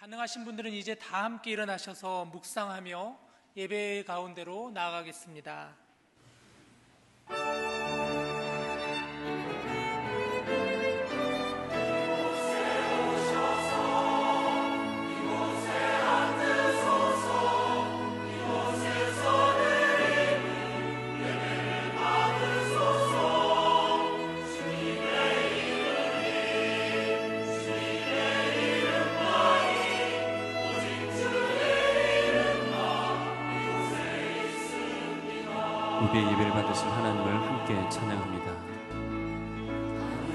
가능하신 분들은 이제 다 함께 일어나셔서 묵상하며 예배 가운데로 나아가겠습니다. 우리의 예배를 받으신 하나님을 함께 찬양합니다.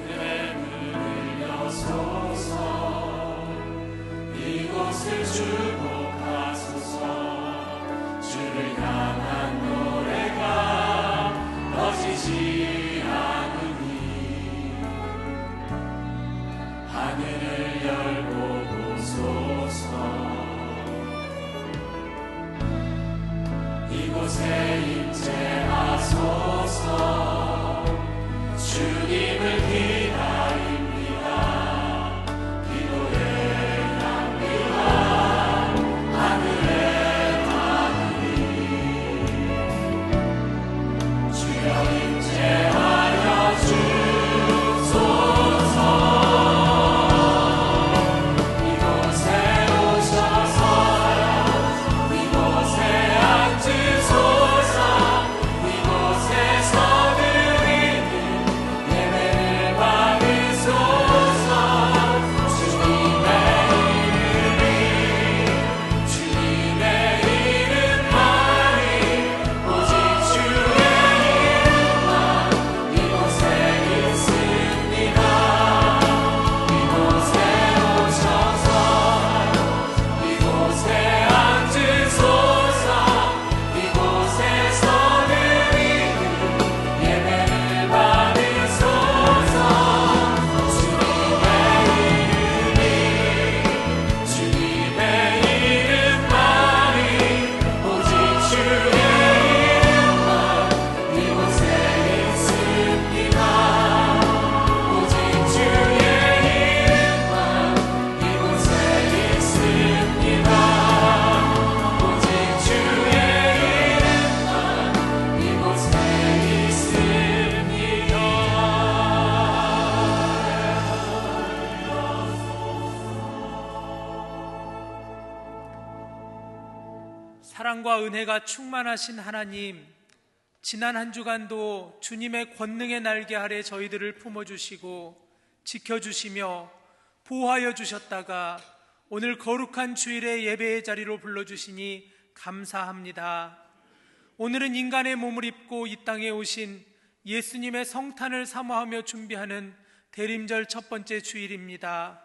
하늘의 문을 여소서, 이곳을 축복하소서. 주를 향한 노래가 꺼지지 않으니 하늘을 열고 보소서. 이곳에 임재하소서. 주님을 기다립니다. 기도의 향기가 하늘에 닿으니 주여 임재하여 주소서. 이곳에 오셔서 이곳에 앉으소서. 이곳에서 드리는 예배를 받으소서. 주님의 이름만이 오직 주의 이름만 이곳에 있습니다. 이곳에 오셔서 이곳에 앉으소서. 이곳에서 드리는 예배를 받으소서. 주님의 이름만이 오직 주의 이름만 이곳에 있습니다. 오직 주의 이름만 이곳에 있습니다. 오직 주의 이름만 이곳에 있습니다. 사랑과 은혜가 충만하신 하나님, 지난 한 주간도 주님의 권능의 날개 아래 저희들을 품어주시고 지켜주시며 보호하여 주셨다가 오늘 거룩한 주일의 예배의 자리로 불러주시니 감사합니다. 오늘은 인간의 몸을 입고 이 땅에 오신 예수님의 성탄을 사모하며 준비하는 대림절 첫 번째 주일입니다.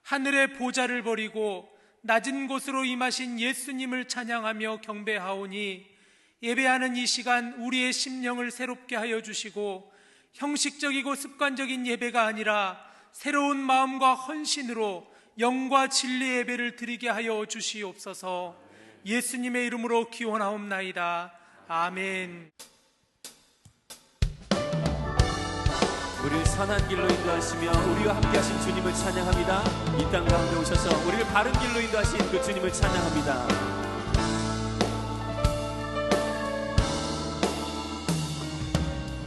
하늘의 보좌를 버리고 낮은 곳으로 임하신 예수님을 찬양하며 경배하오니 예배하는 이 시간 우리의 심령을 새롭게 하여 주시고 형식적이고 습관적인 예배가 아니라 새로운 마음과 헌신으로 영과 진리 예배를 드리게 하여 주시옵소서. 예수님의 이름으로 기원하옵나이다. 아멘. 우리를 선한 길로 인도하시며 우리와 함께 하신 주님을 찬양합니다. 이 땅 가운데 오셔서 우리를 바른 길로 인도하신 그 주님을 찬양합니다.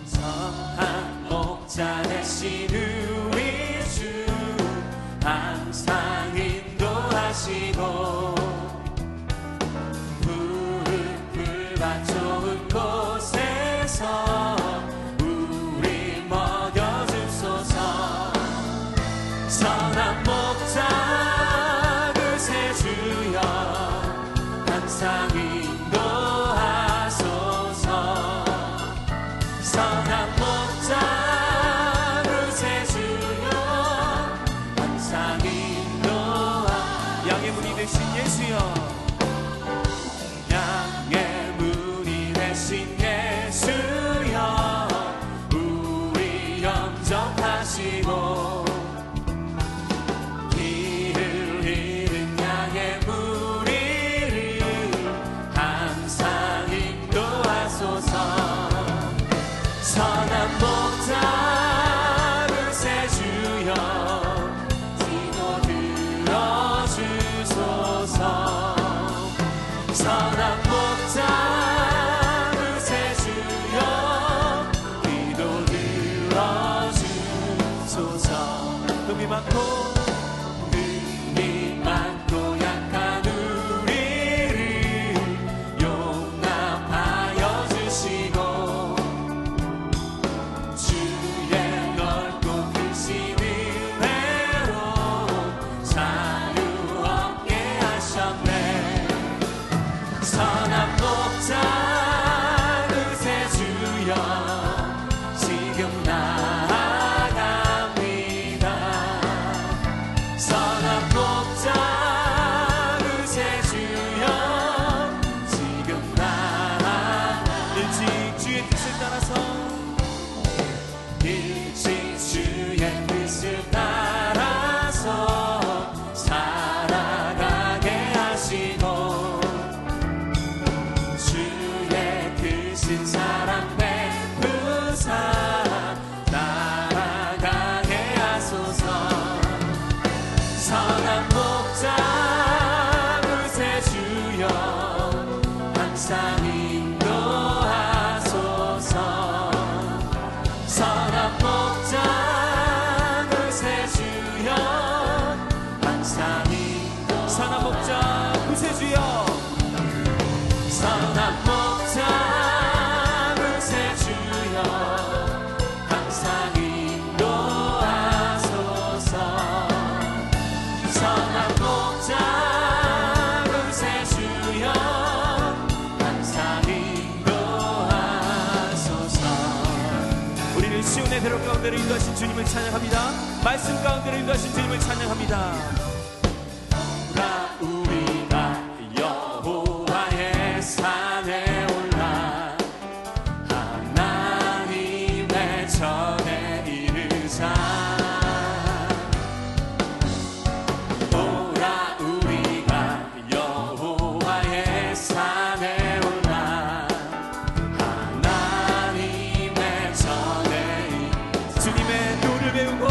선한 목자 되신 우리 주 항상 인도하시고 푸른 풀밭 좋은 곳에서 우리 먹여주소서. 선한 목자 그새 주여 항상 인도하소서. 선한 목자 그새 주여 항상 인도하. 양의 문이 되신 목자 그새 주여 항상 인도하소서. 선한 목자 그새 주여 항상 인도하소서. 선한 목자 그새 주여 선한 목자 그새 주여 항상 인도하소서. 선한 목자 그새 주여 항상 인도하소서. 우리를 시온의 대로 가운데로 인도하신 주님을 찬양합니다. 말씀 가운데로 인도하신 주님을 찬양합니다. 우리가 여호와의 산에 올라 하나님의 전에 이르자. 오라 우리가 여호와의 산에 올라 하나님의 전에 이르자. 주님의 도를 배우고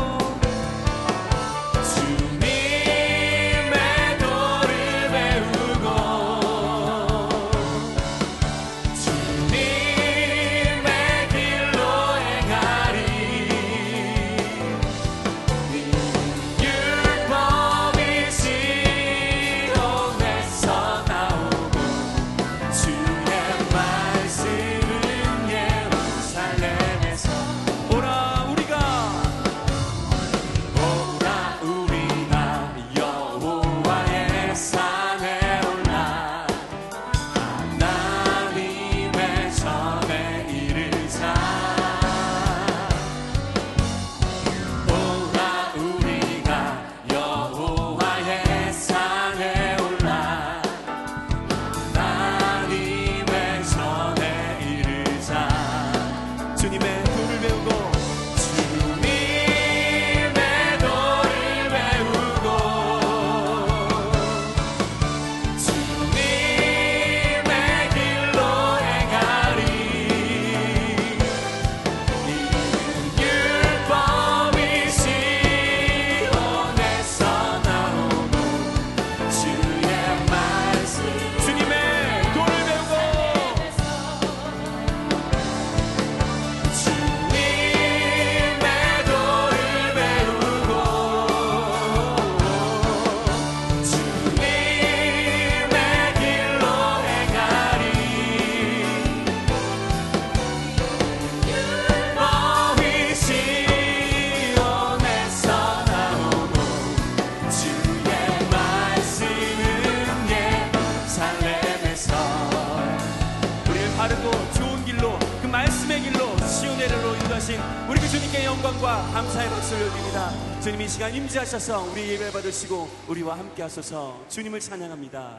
우리 그 주님께 영광과 감사의 박수를 올립니다. 주님 이 시간 임재하셔서 우리 예배 받으시고 우리와 함께 하소서. 주님을 찬양합니다.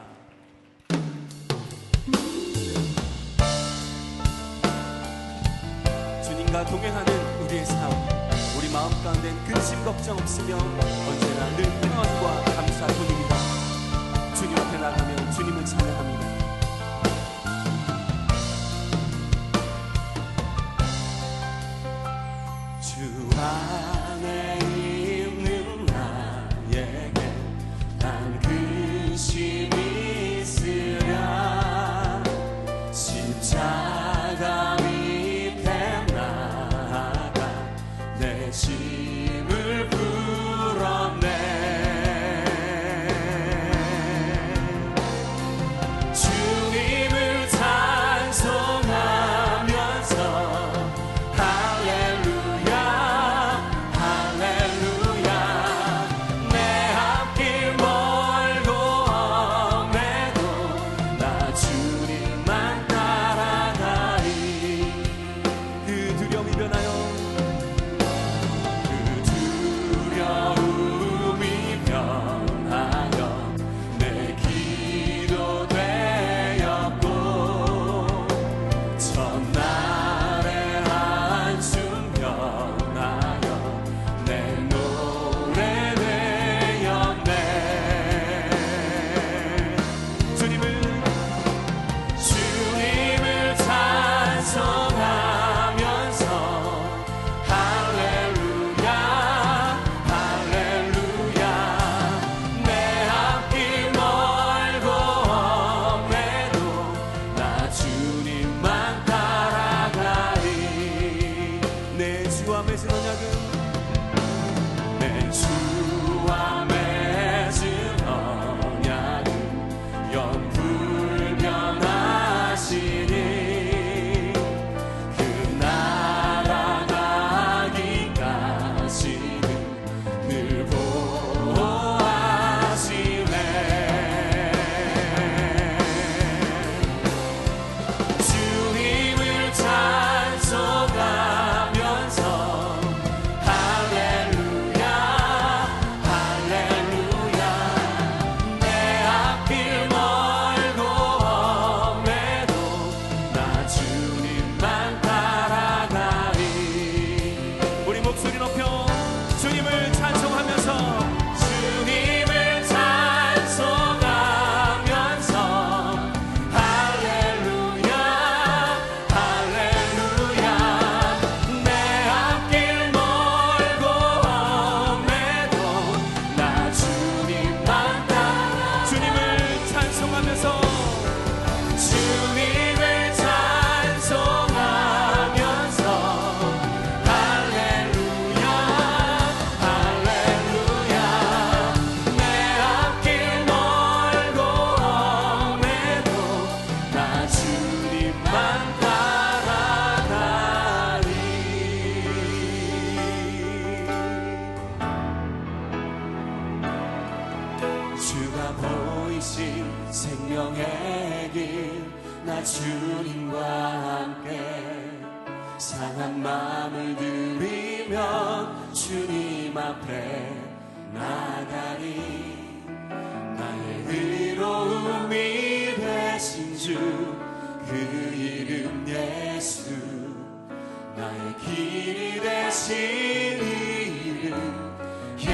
주님과 동행하는 우리의 삶, 우리 마음 가운데는 근심 걱정 없으며 언제나 늘 평안과 감사 돈입니다. 주님 앞에 나가면 주님을 찬양합니다. 주 안에 있는 나에게 난 근심이 있으랴. 십자가 밑에 나가 내 짐을 풀었네. 보이신 생명의 길 나 주님과 함께 상한 마음을 들이며 주님 앞에 나가리 나의 의로움이 되신 주 그 이름 예수 나의 길이 되신 이름 예수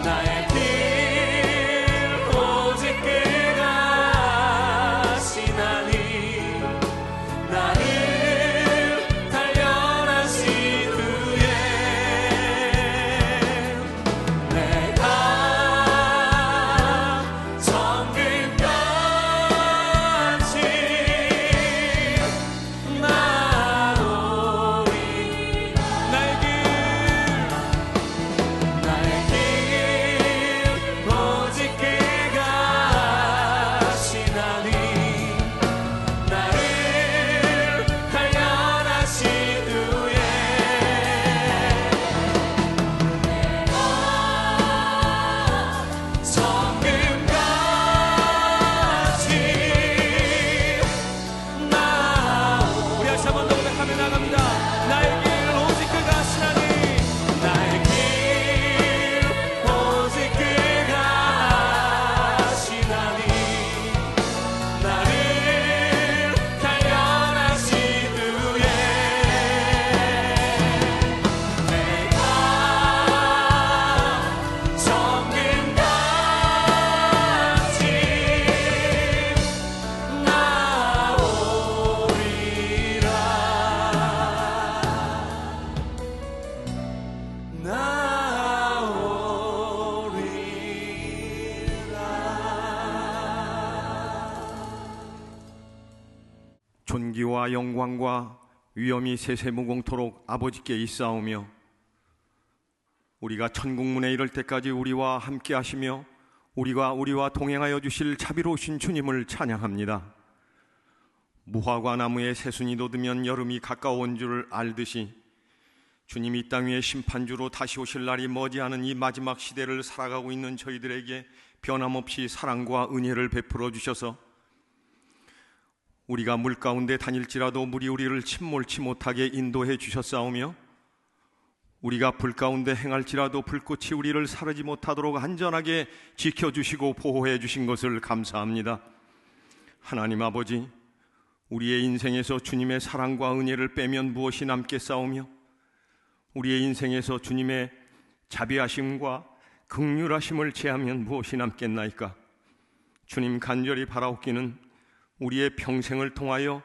나의 길 오직 그가 하시나니 나를 단련하신 후에 내가 정금같이 나오리 나의 길 오직 그가 하시나니 나를 단련하신 후에 내가 정금같이 나오리 우리 다시 한번 더 고백하며 나갑니다. 나의 길 오직 그가 하시나니 나의 길 오직 그가 하시나니 나를 단련하신 후에 내가 정금같이 존귀와 영광과 위엄이 세세무공토록 아버지께 있사오며 우리가 천국문에 이를 때까지 우리와 함께 하시며 우리와 동행하여 주실 자비로우신 주님을 찬양합니다. 무화과 나무에 새순이 돋으면 여름이 가까운 줄 알듯이 주님이 이 땅 위에 심판주로 다시 오실 날이 머지않은 이 마지막 시대를 살아가고 있는 저희들에게 변함없이 사랑과 은혜를 베풀어 주셔서 우리가 물 가운데 다닐지라도 물이 우리를 침몰치 못하게 인도해 주셨사오며 우리가 불 가운데 행할지라도 불꽃이 우리를 사르지 못하도록 안전하게 지켜주시고 보호해 주신 것을 감사합니다. 하나님 아버지, 우리의 인생에서 주님의 사랑과 은혜를 빼면 무엇이 남겠사오며 우리의 인생에서 주님의 자비하심과 긍휼하심을 제하면 무엇이 남겠나이까? 주님 간절히 바라옵기는 우리의 평생을 통하여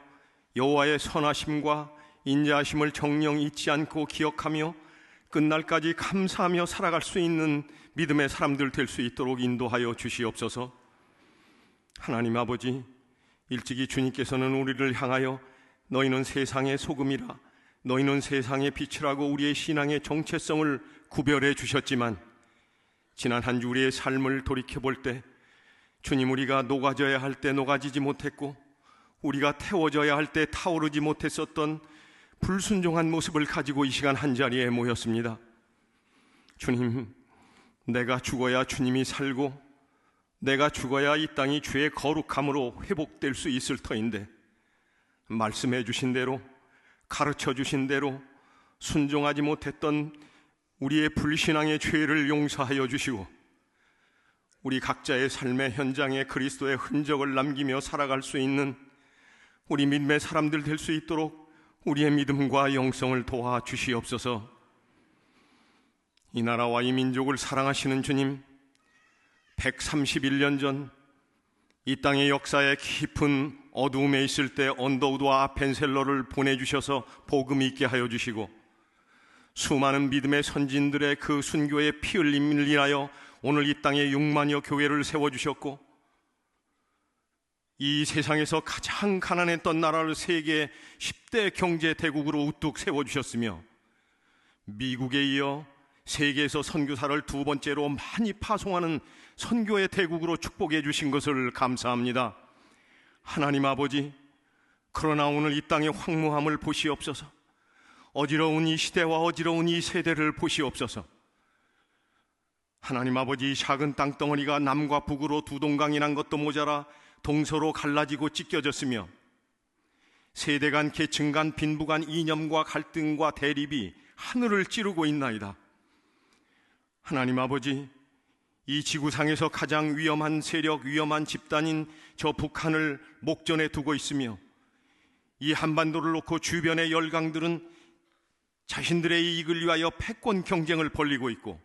여호와의 선하심과 인자하심을 정령 잊지 않고 기억하며 끝날까지 감사하며 살아갈 수 있는 믿음의 사람들 될 수 있도록 인도하여 주시옵소서. 하나님 아버지, 일찍이 주님께서는 우리를 향하여 너희는 세상의 소금이라 너희는 세상의 빛이라고 우리의 신앙의 정체성을 구별해 주셨지만 지난 한 주 우리의 삶을 돌이켜볼 때 주님, 우리가 녹아져야 할 때 녹아지지 못했고 우리가 태워져야 할 때 타오르지 못했었던 불순종한 모습을 가지고 이 시간 한자리에 모였습니다. 주님, 내가 죽어야 주님이 살고 내가 죽어야 이 땅이 주의 거룩함으로 회복될 수 있을 터인데 말씀해 주신 대로 가르쳐 주신 대로 순종하지 못했던 우리의 불신앙의 죄를 용서하여 주시고 우리 각자의 삶의 현장에 그리스도의 흔적을 남기며 살아갈 수 있는 우리 믿음의 사람들 될 수 있도록 우리의 믿음과 영성을 도와주시옵소서. 이 나라와 이 민족을 사랑하시는 주님, 131년 전 이 땅의 역사의 깊은 어두움에 있을 때 언더우드와 벤셀러를 보내주셔서 복음 있게 하여 주시고 수많은 믿음의 선진들의 그 순교의 피 흘림을 인하여 오늘 이 땅에 6만여 교회를 세워주셨고 이 세상에서 가장 가난했던 나라를 세계 10대 경제 대국으로 우뚝 세워주셨으며 미국에 이어 세계에서 선교사를 두 번째로 많이 파송하는 선교의 대국으로 축복해 주신 것을 감사합니다. 하나님 아버지, 그러나 오늘 이 땅의 황무함을 보시옵소서. 어지러운 이 시대와 어지러운 이 세대를 보시옵소서. 하나님 아버지, 작은 땅덩어리가 남과 북으로 두 동강이 난 것도 모자라 동서로 갈라지고 찢겨졌으며 세대 간, 계층 간, 빈부 간 이념과 갈등과 대립이 하늘을 찌르고 있나이다. 하나님 아버지, 이 지구상에서 가장 위험한 세력, 위험한 집단인 저 북한을 목전에 두고 있으며 이 한반도를 놓고 주변의 열강들은 자신들의 이익을 위하여 패권 경쟁을 벌이고 있고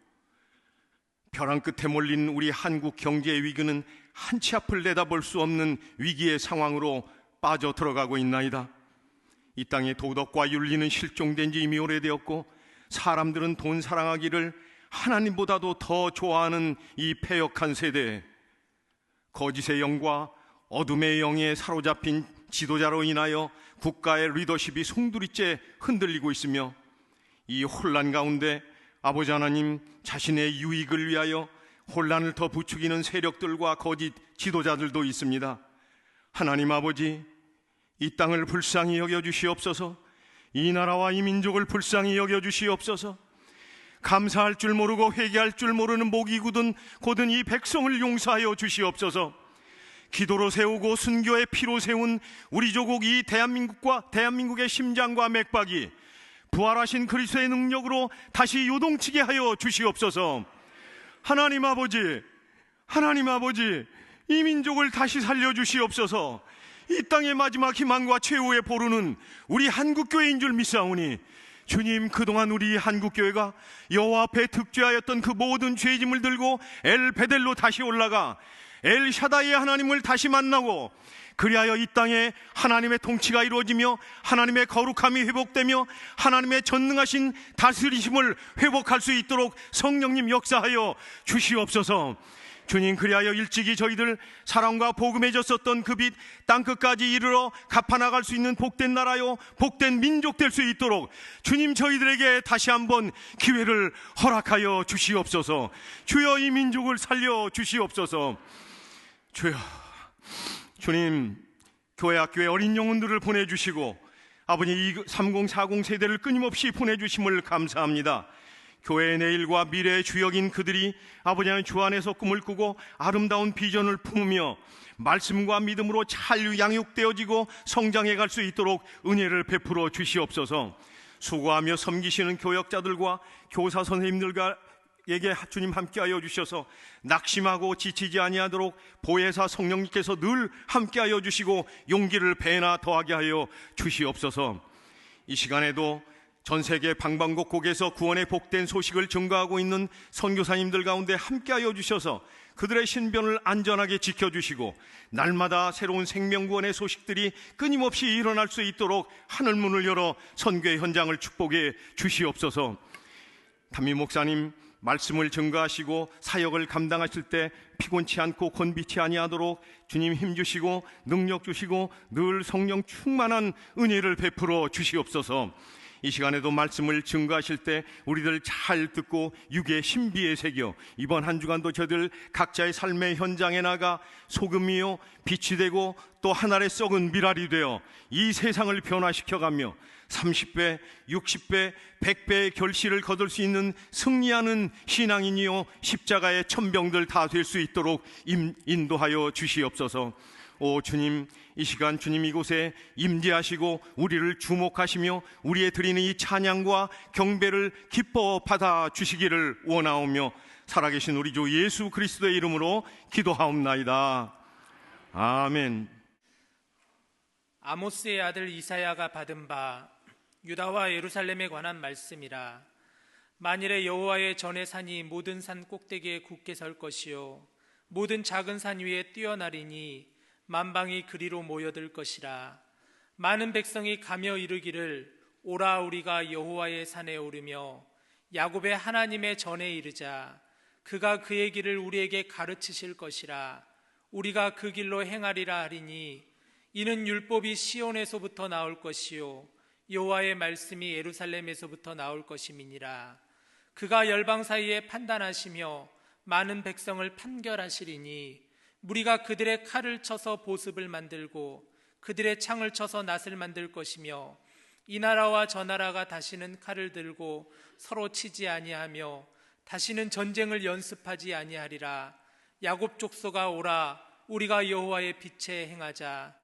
벼랑 끝에 몰린 우리 한국 경제의 위기는 한 치 앞을 내다볼 수 없는 위기의 상황으로 빠져 들어가고 있나이다. 이 땅의 도덕과 윤리는 실종된 지 이미 오래되었고 사람들은 돈 사랑하기를 하나님보다도 더 좋아하는 이 패역한 세대에 거짓의 영과 어둠의 영에 사로잡힌 지도자로 인하여 국가의 리더십이 송두리째 흔들리고 있으며 이 혼란 가운데 아버지 하나님, 자신의 유익을 위하여 혼란을 더 부추기는 세력들과 거짓 지도자들도 있습니다. 하나님 아버지, 이 땅을 불쌍히 여겨주시옵소서. 이 나라와 이 민족을 불쌍히 여겨주시옵소서. 감사할 줄 모르고 회개할 줄 모르는 목이 곧은 이 백성을 용서하여 주시옵소서. 기도로 세우고 순교의 피로 세운 우리 조국 이 대한민국의 심장과 맥박이 부활하신 그리스도의 능력으로 다시 요동치게 하여 주시옵소서. 하나님 아버지, 이 민족을 다시 살려주시옵소서. 이 땅의 마지막 희망과 최후의 보루는 우리 한국교회인 줄 믿사오니 주님, 그동안 우리 한국교회가 여호와 앞에 득죄하였던 그 모든 죄짐을 들고 엘 베델로 다시 올라가 엘 샤다이의 하나님을 다시 만나고 그리하여 이 땅에 하나님의 통치가 이루어지며 하나님의 거룩함이 회복되며 하나님의 전능하신 다스리심을 회복할 수 있도록 성령님 역사하여 주시옵소서. 주님, 그리하여 일찍이 저희들 사랑과 복음에 졌었던 그 빛 땅끝까지 이르러 갚아나갈 수 있는 복된 나라요 복된 민족 될 수 있도록 주님, 저희들에게 다시 한번 기회를 허락하여 주시옵소서. 주여, 이 민족을 살려 주시옵소서. 주여, 주님, 교회 학교에 어린 영혼들을 보내주시고 아버지 3040 세대를 끊임없이 보내주심을 감사합니다. 교회의 내일과 미래의 주역인 그들이 아버지 하나님 주 안에서 꿈을 꾸고 아름다운 비전을 품으며 말씀과 믿음으로 잘 양육되어지고 성장해 갈 수 있도록 은혜를 베풀어 주시옵소서. 수고하며 섬기시는 교역자들과 교사 선생님들에게 주님 함께하여 주셔서 낙심하고 지치지 아니하도록 보혜사 성령님께서 늘 함께하여 주시고 용기를 배나 더하게 하여 주시옵소서. 이 시간에도 전 세계 방방곡곡에서 구원의 복된 소식을 증거하고 있는 선교사님들 가운데 함께하여 주셔서 그들의 신변을 안전하게 지켜주시고 날마다 새로운 생명구원의 소식들이 끊임없이 일어날 수 있도록 하늘문을 열어 선교의 현장을 축복해 주시옵소서. 담임 목사님 말씀을 증거하시고 사역을 감당하실 때 피곤치 않고 곤비치 아니하도록 주님 힘주시고 능력 주시고 늘 성령 충만한 은혜를 베풀어 주시옵소서. 이 시간에도 말씀을 증거하실 때 우리들 잘 듣고 육의 신비에 새겨 이번 한 주간도 저들 각자의 삶의 현장에 나가 소금이요 빛이 되고 또 하늘의 썩은 미랄이 되어 이 세상을 변화시켜가며 30배, 60배, 100배의 결실을 거둘 수 있는 승리하는 신앙인이요 십자가의 천병들 다 될 수 있도록 인도하여 주시옵소서. 오 주님, 이 시간 주님 이곳에 임재하시고 우리를 주목하시며 우리의 드리는 이 찬양과 경배를 기뻐 받아 주시기를 원하오며 살아계신 우리 주 예수 그리스도의 이름으로 기도하옵나이다. 아멘. 아모스의 아들 이사야가 받은 바 유다와 예루살렘에 관한 말씀이라. 만일에 여호와의 전의 산이 모든 산 꼭대기에 굳게 설 것이요 모든 작은 산 위에 뛰어나리니 만방이 그리로 모여들 것이라. 많은 백성이 가며 이르기를 오라 우리가 여호와의 산에 오르며 야곱의 하나님의 전에 이르자. 그가 그의 길을 우리에게 가르치실 것이라. 우리가 그 길로 행하리라 하리니 이는 율법이 시온에서부터 나올 것이요 여호와의 말씀이 예루살렘에서부터 나올 것임이니라. 그가 열방 사이에 판단하시며 많은 백성을 판결하시리니 무리가 그들의 칼을 쳐서 보습을 만들고 그들의 창을 쳐서 낫을 만들 것이며 이 나라와 저 나라가 다시는 칼을 들고 서로 치지 아니하며 다시는 전쟁을 연습하지 아니하리라. 야곱 족속아 오라, 우리가 여호와의 빛에 행하자.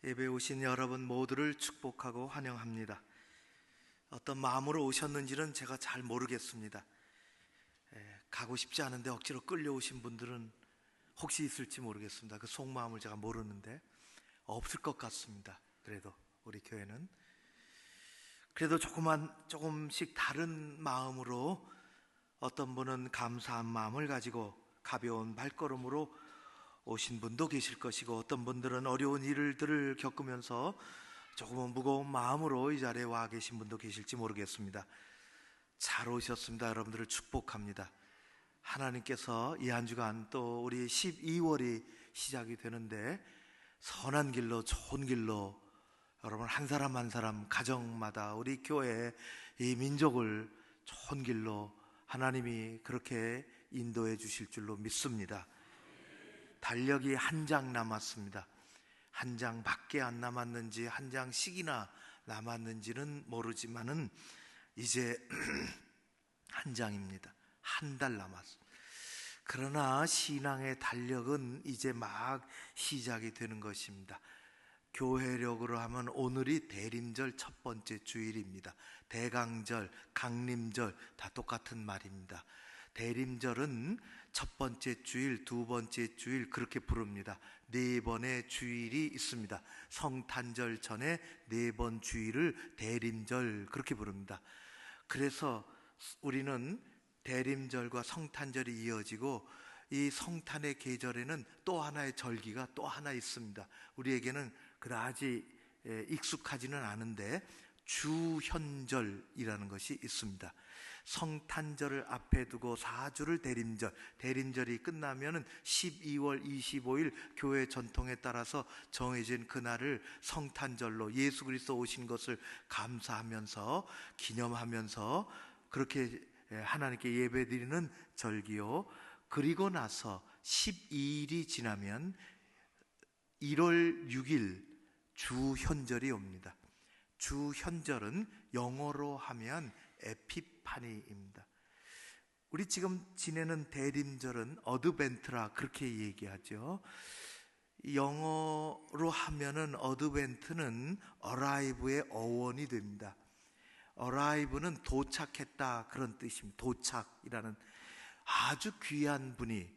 예배에 오신 여러분 모두를 축복하고 환영합니다. 어떤 마음으로 오셨는지는 제가 잘 모르겠습니다. 가고 싶지 않은데 억지로 끌려오신 분들은 혹시 있을지 모르겠습니다. 그 속마음을 제가 모르는데 없을 것 같습니다. 그래도 우리 교회는 그래도 조금씩 다른 마음으로, 어떤 분은 감사한 마음을 가지고 가벼운 발걸음으로 오신 분도 계실 것이고, 어떤 분들은 어려운 일들을 겪으면서 조금은 무거운 마음으로 이 자리에 와 계신 분도 계실지 모르겠습니다. 잘 오셨습니다. 여러분들을 축복합니다. 하나님께서 이 한 주간 또 우리 12월이 시작이 되는데 선한 길로, 좋은 길로 여러분 한 사람 한 사람 가정마다 우리 교회 이 민족을 좋은 길로 하나님이 그렇게 인도해 주실 줄로 믿습니다. 달력이 한 장 남았습니다. 한 장밖에 안 남았는지 한 장씩이나 남았는지는 모르지만은 이제 한 장입니다. 한 달 남았습니다. 그러나 신앙의 달력은 이제 막 시작이 되는 것입니다. 교회력으로 하면 오늘이 대림절 첫 번째 주일입니다. 대강절, 강림절 다 똑같은 말입니다. 대림절은 첫 번째 주일, 두 번째 주일 그렇게 부릅니다. 네 번의 주일이 있습니다. 성탄절 전에 네 번 주일을 대림절 그렇게 부릅니다. 그래서 우리는 대림절과 성탄절이 이어지고 이 성탄의 계절에는 또 하나의 절기가 또 하나 있습니다. 우리에게는 그다지 익숙하지는 않은데 주현절이라는 것이 있습니다. 성탄절을 앞에 두고 4주를 대림절, 대림절이 끝나면은 12월 25일 교회 전통에 따라서 정해진 그날을 성탄절로 예수 그리스도 오신 것을 감사하면서 기념하면서 그렇게 하나님께 예배드리는 절기요. 그리고 나서 12일이 지나면 1월 6일 주현절이 옵니다. 주현절은 영어로 하면 에피파니입니다. 우리 지금 지내는 대림절은 어드벤트라 그렇게 얘기하죠. 영어로 하면은 어드벤트는 arrive의 어원이 됩니다. arrive는 도착했다 그런 뜻입니다. 도착이라는 아주 귀한 분이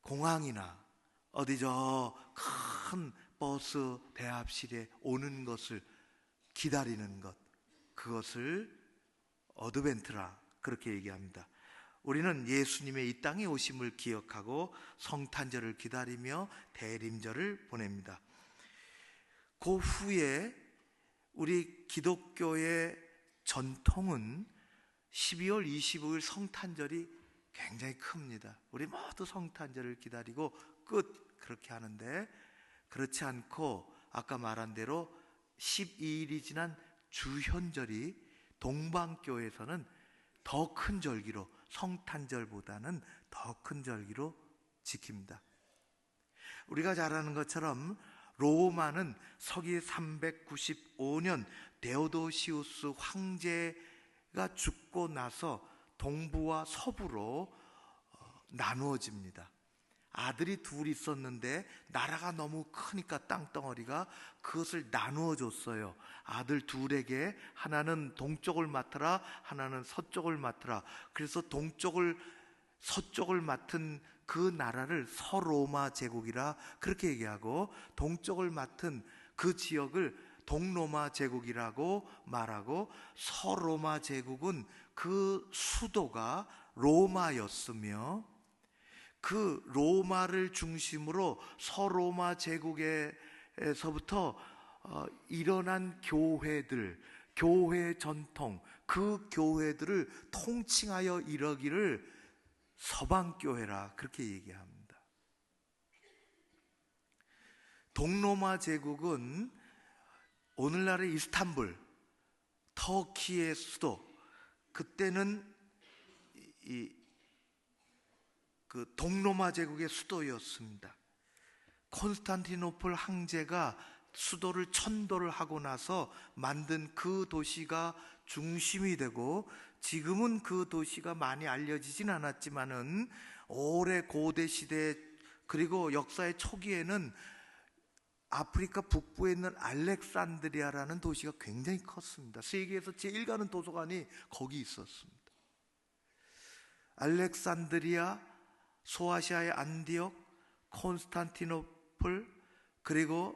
공항이나 어디 저 큰 버스 대합실에 오는 것을 기다리는 것, 그것을 어드벤트라 그렇게 얘기합니다. 우리는 예수님의 이 땅에 오심을 기억하고 성탄절을 기다리며 대림절을 보냅니다. 그 후에 우리 기독교의 전통은 12월 25일 성탄절이 굉장히 큽니다. 우리 모두 성탄절을 기다리고 끝 그렇게 하는데, 그렇지 않고 아까 말한 대로 12일이 지난 주현절이 동방교에서는 더 큰 절기로, 성탄절보다는 더 큰 절기로 지킵니다. 우리가 잘 아는 것처럼 로마는 서기 395년 데오도시우스 황제가 죽고 나서 동부와 서부로 나누어집니다. 아들이 둘 있었는데 나라가 너무 크니까 땅덩어리가 그것을 나누어 줬어요. 아들 둘에게 하나는 동쪽을 맡으라, 하나는 서쪽을 맡으라. 그래서 동쪽을 서쪽을 맡은 그 나라를 서로마 제국이라 그렇게 얘기하고, 동쪽을 맡은 그 지역을 동로마 제국이라고 말하고, 서로마 제국은 그 수도가 로마였으며 그 로마를 중심으로 서로마 제국에서부터 일어난 교회들, 교회 전통, 그 교회들을 통칭하여 이러기를 서방교회라 그렇게 얘기합니다. 동로마 제국은 오늘날의 이스탄불, 터키의 수도, 그때는 그 동로마 제국의 수도였습니다. 콘스탄티노플 황제가 수도를 천도를 하고 나서 만든 그 도시가 중심이 되고, 지금은 그 도시가 많이 알려지진 않았지만은 오래 고대 시대 그리고 역사의 초기에는 아프리카 북부에 있는 알렉산드리아라는 도시가 굉장히 컸습니다. 세계에서 제일 가는 도서관이 거기 있었습니다. 알렉산드리아, 소아시아의 안디옥, 콘스탄티노플, 그리고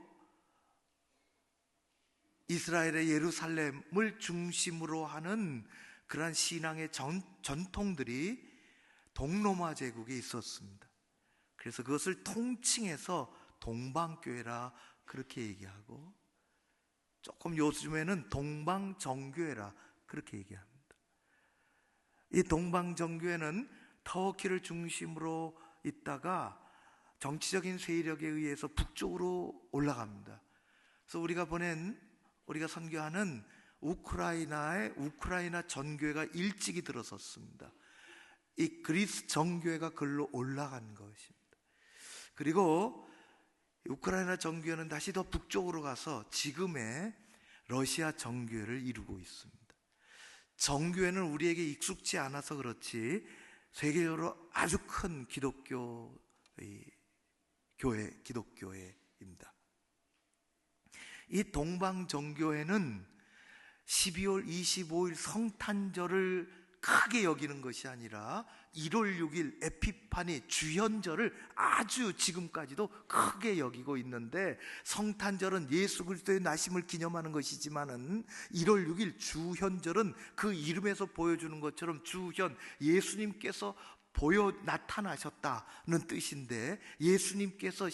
이스라엘의 예루살렘을 중심으로 하는 그러한 신앙의 전통들이 동로마 제국에 있었습니다. 그래서 그것을 통칭해서 동방교회라 그렇게 얘기하고, 조금 요즘에는 동방정교회라 그렇게 얘기합니다. 이 동방정교회는 터키를 중심으로 있다가 정치적인 세력에 의해서 북쪽으로 올라갑니다. 그래서 우리가 선교하는 우크라이나의 우크라이나 전교회가 일찍이 들어섰습니다. 이 그리스 정교회가 글로 올라간 것입니다. 그리고 우크라이나 정교회는 다시 더 북쪽으로 가서 지금의 러시아 정교회를 이루고 있습니다. 정교회는 우리에게 익숙지 않아서 그렇지 세계적으로 아주 큰 기독교회입니다. 이 동방정교회는 12월 25일 성탄절을 크게 여기는 것이 아니라 1월 6일 에피파니 주현절을 아주 지금까지도 크게 여기고 있는데, 성탄절은 예수 그리스도의 나심을 기념하는 것이지만은 1월 6일 주현절은 그 이름에서 보여주는 것처럼 주현, 예수님께서 나타나셨다는 뜻인데, 예수님께서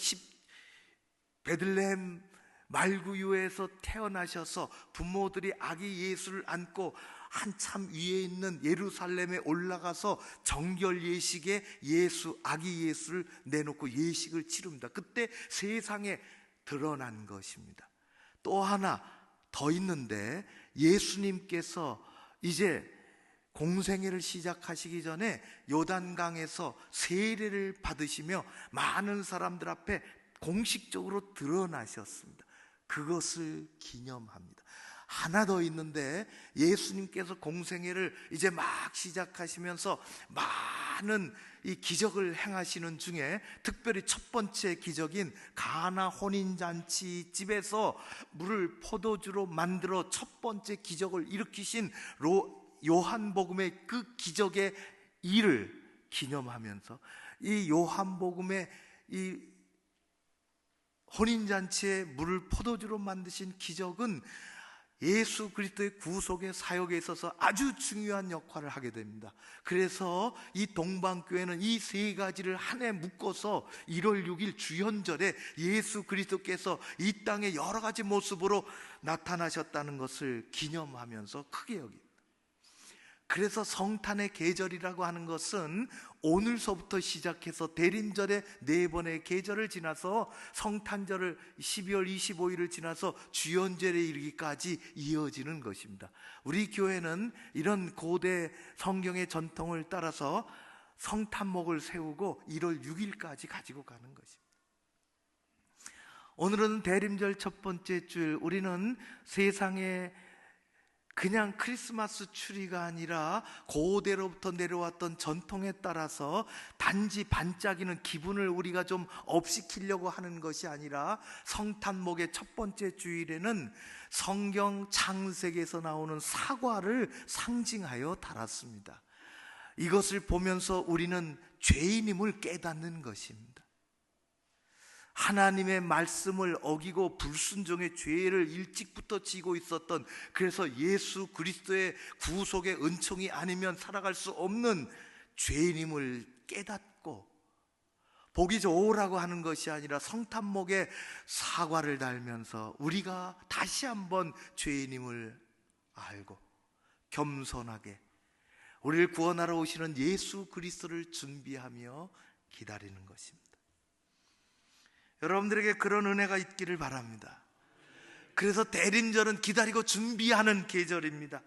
베들레헴 말구유에서 태어나셔서 부모들이 아기 예수를 안고 한참 위에 있는 예루살렘에 올라가서 정결 예식에 아기 예수를 내놓고 예식을 치릅니다. 그때 세상에 드러난 것입니다. 또 하나 더 있는데, 예수님께서 이제 공생애를 시작하시기 전에 요단강에서 세례를 받으시며 많은 사람들 앞에 공식적으로 드러나셨습니다. 그것을 기념합니다. 하나 더 있는데, 예수님께서 공생애를 이제 막 시작하시면서 많은 이 기적을 행하시는 중에 특별히 첫 번째 기적인 가나 혼인잔치 집에서 물을 포도주로 만들어 첫 번째 기적을 일으키신 요한복음의 그 기적의 일을 기념하면서, 이 요한복음의 이 혼인잔치에 물을 포도주로 만드신 기적은 예수 그리스도의 구속의 사역에 있어서 아주 중요한 역할을 하게 됩니다. 그래서 이 동방교회는 이 세 가지를 한 해 묶어서 1월 6일 주현절에 예수 그리스도께서 이 땅에 여러 가지 모습으로 나타나셨다는 것을 기념하면서 크게 여깁니다. 그래서 성탄의 계절이라고 하는 것은 오늘서부터 시작해서 대림절의 4번의 계절을 지나서 성탄절을 12월 25일을 지나서 주연절에 이르기까지 이어지는 것입니다. 우리 교회는 이런 고대 성경의 전통을 따라서 성탄목을 세우고 1월 6일까지 가지고 가는 것입니다. 오늘은 대림절 첫 번째 줄, 우리는 세상에 그냥 크리스마스 추리가 아니라 고대로부터 내려왔던 전통에 따라서 단지 반짝이는 기분을 우리가 좀 업시키려고 하는 것이 아니라, 성탄목의 첫 번째 주일에는 성경 창세기에서 나오는 사과를 상징하여 달았습니다. 이것을 보면서 우리는 죄인임을 깨닫는 것입니다. 하나님의 말씀을 어기고 불순종의 죄를 일찍부터 지고 있었던, 그래서 예수 그리스도의 구속의 은총이 아니면 살아갈 수 없는 죄인임을 깨닫고, 보기 좋으라고 하는 것이 아니라 성탄목에 사과를 달면서 우리가 다시 한번 죄인임을 알고 겸손하게 우리를 구원하러 오시는 예수 그리스도를 준비하며 기다리는 것입니다. 여러분들에게 그런 은혜가 있기를 바랍니다. 그래서 대림절은 기다리고 준비하는 계절입니다.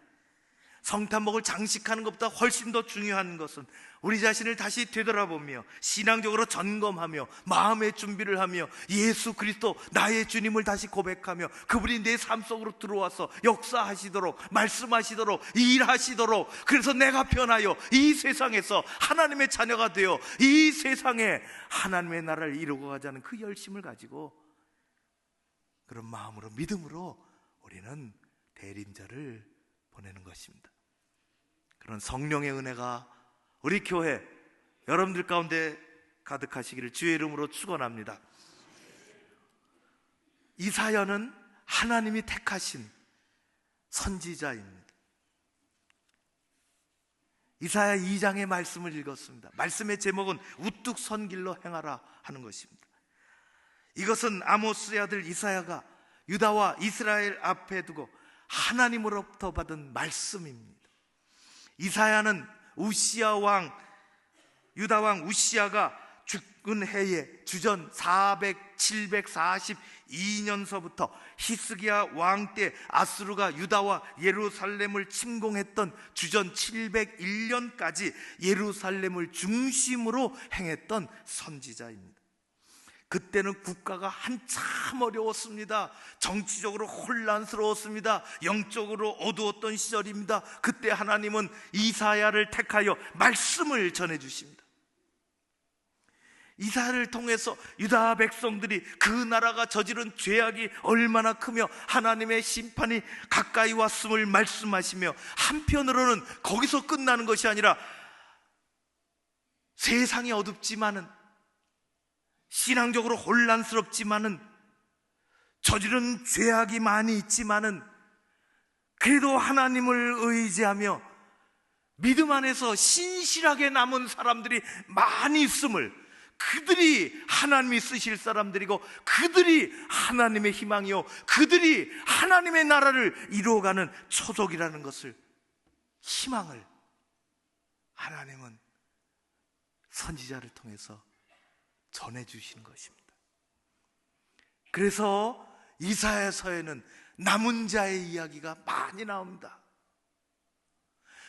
성탄목을 장식하는 것보다 훨씬 더 중요한 것은 우리 자신을 다시 되돌아보며 신앙적으로 점검하며 마음의 준비를 하며 예수 그리스도 나의 주님을 다시 고백하며 그분이 내 삶 속으로 들어와서 역사하시도록, 말씀하시도록, 일하시도록, 그래서 내가 변하여 이 세상에서 하나님의 자녀가 되어 이 세상에 하나님의 나라를 이루고 가자는 그 열심을 가지고, 그런 마음으로, 믿음으로 우리는 대림절을 보내는 것입니다. 그런 성령의 은혜가 우리 교회 여러분들 가운데 가득하시기를 주의 이름으로 축원합니다. 이사야는 하나님이 택하신 선지자입니다. 이사야 2장의 말씀을 읽었습니다. 말씀의 제목은 우뚝 선 길로 행하라 하는 것입니다. 이것은 아모스의 아들 이사야가 유다와 이스라엘 앞에 두고 하나님으로부터 받은 말씀입니다. 이사야는 유다 왕 우시야가 죽은 해에 주전 742년서부터 히스기야 왕 때 아수르가 유다와 예루살렘을 침공했던 주전 701년까지 예루살렘을 중심으로 행했던 선지자입니다. 그때는 국가가 한참 어려웠습니다. 정치적으로 혼란스러웠습니다. 영적으로 어두웠던 시절입니다. 그때 하나님은 이사야를 택하여 말씀을 전해주십니다. 이사야를 통해서 유다 백성들이 그 나라가 저지른 죄악이 얼마나 크며 하나님의 심판이 가까이 왔음을 말씀하시며, 한편으로는 거기서 끝나는 것이 아니라 세상이 어둡지만은, 신앙적으로 혼란스럽지만은, 저지른 죄악이 많이 있지만은, 그래도 하나님을 의지하며 믿음 안에서 신실하게 남은 사람들이 많이 있음을, 그들이 하나님이 쓰실 사람들이고, 그들이 하나님의 희망이요, 그들이 하나님의 나라를 이루어가는 초족이라는 것을, 희망을 하나님은 선지자를 통해서 전해주시는 것입니다. 그래서 이사야서에는 남은 자의 이야기가 많이 나옵니다.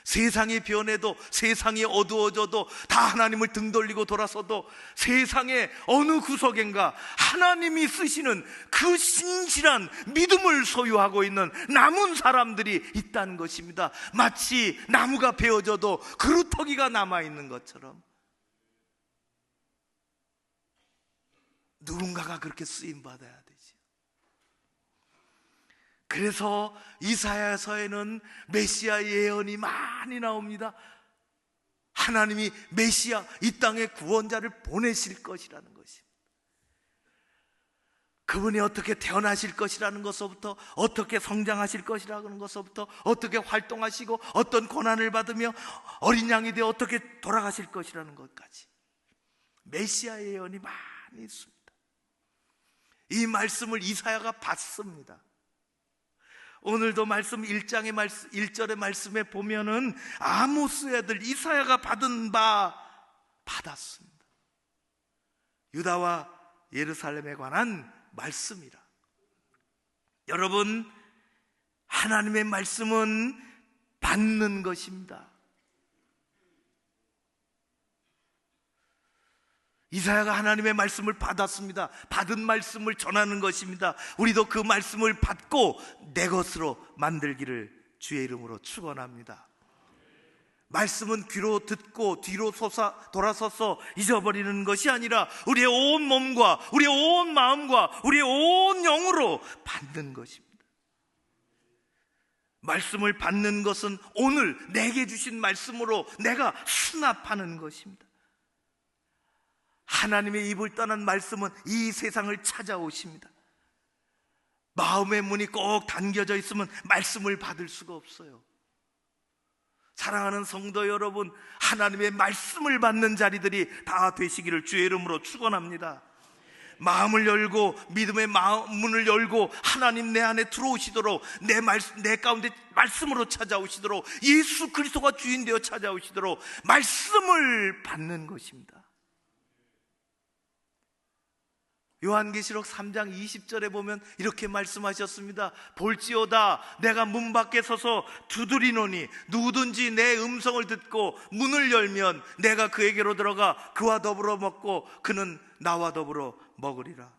세상이 변해도, 세상이 어두워져도, 다 하나님을 등 돌리고 돌아서도 세상의 어느 구석인가 하나님이 쓰시는 그 신실한 믿음을 소유하고 있는 남은 사람들이 있다는 것입니다. 마치 나무가 베어져도 그루터기가 남아있는 것처럼 누군가가 그렇게 쓰임받아야 되지. 그래서 이사야서에는 메시아 예언이 많이 나옵니다. 하나님이 메시아, 이 땅에 구원자를 보내실 것이라는 것입니다. 그분이 어떻게 태어나실 것이라는 것서부터, 어떻게 성장하실 것이라는 것서부터, 어떻게 활동하시고 어떤 고난을 받으며 어린 양이 되어 어떻게 돌아가실 것이라는 것까지 메시아 예언이 많이 있습니다. 이 말씀을 이사야가 받습니다. 오늘도 말씀 1장의 말씀 1절의 말씀에 보면은 아모스의 아들 이사야가 받은 바 받았습니다. 유다와 예루살렘에 관한 말씀이라. 여러분, 하나님의 말씀은 받는 것입니다. 이사야가 하나님의 말씀을 받았습니다. 받은 말씀을 전하는 것입니다. 우리도 그 말씀을 받고 내 것으로 만들기를 주의 이름으로 축원합니다. 말씀은 귀로 듣고 뒤로 돌아서서 잊어버리는 것이 아니라 우리의 온 몸과 우리의 온 마음과 우리의 온 영으로 받는 것입니다. 말씀을 받는 것은 오늘 내게 주신 말씀으로 내가 수납하는 것입니다. 하나님의 입을 떠난 말씀은 이 세상을 찾아오십니다. 마음의 문이 꼭 닫혀져 있으면 말씀을 받을 수가 없어요. 사랑하는 성도 여러분, 하나님의 말씀을 받는 자리들이 다 되시기를 주의 이름으로 축원합니다. 마음을 열고 믿음의 문을 열고 하나님 내 안에 들어오시도록, 내 가운데 말씀으로 찾아오시도록, 예수 그리스도가 주인 되어 찾아오시도록 말씀을 받는 것입니다. 요한계시록 3장 20절에 보면 이렇게 말씀하셨습니다. 볼지어다 내가 문 밖에 서서 두드리노니 누구든지 내 음성을 듣고 문을 열면 내가 그에게로 들어가 그와 더불어 먹고 그는 나와 더불어 먹으리라.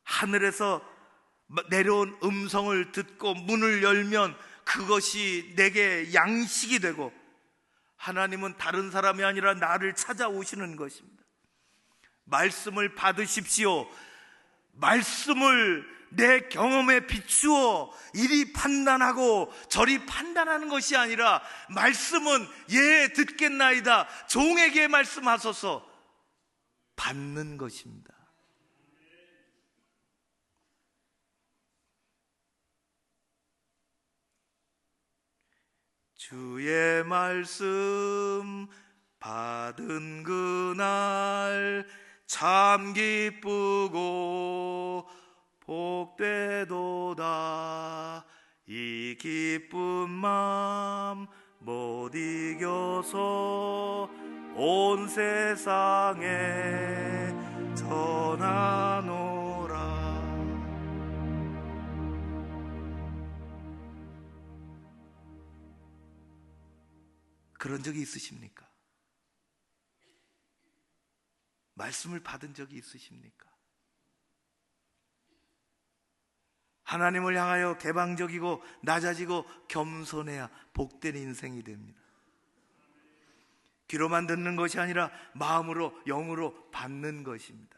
하늘에서 내려온 음성을 듣고 문을 열면 그것이 내게 양식이 되고, 하나님은 다른 사람이 아니라 나를 찾아오시는 것입니다. 말씀을 받으십시오. 말씀을 내 경험에 비추어 이리 판단하고 저리 판단하는 것이 아니라, 말씀은 예 듣겠나이다 종에게 말씀하소서 받는 것입니다. 주의 말씀 받은 그날 참 기쁘고 복되도다. 이 기쁜 맘 못 이겨서 온 세상에 전하노라. 그런 적이 있으십니까? 말씀을 받은 적이 있으십니까? 하나님을 향하여 개방적이고 낮아지고 겸손해야 복된 인생이 됩니다. 귀로만 듣는 것이 아니라 마음으로, 영으로 받는 것입니다.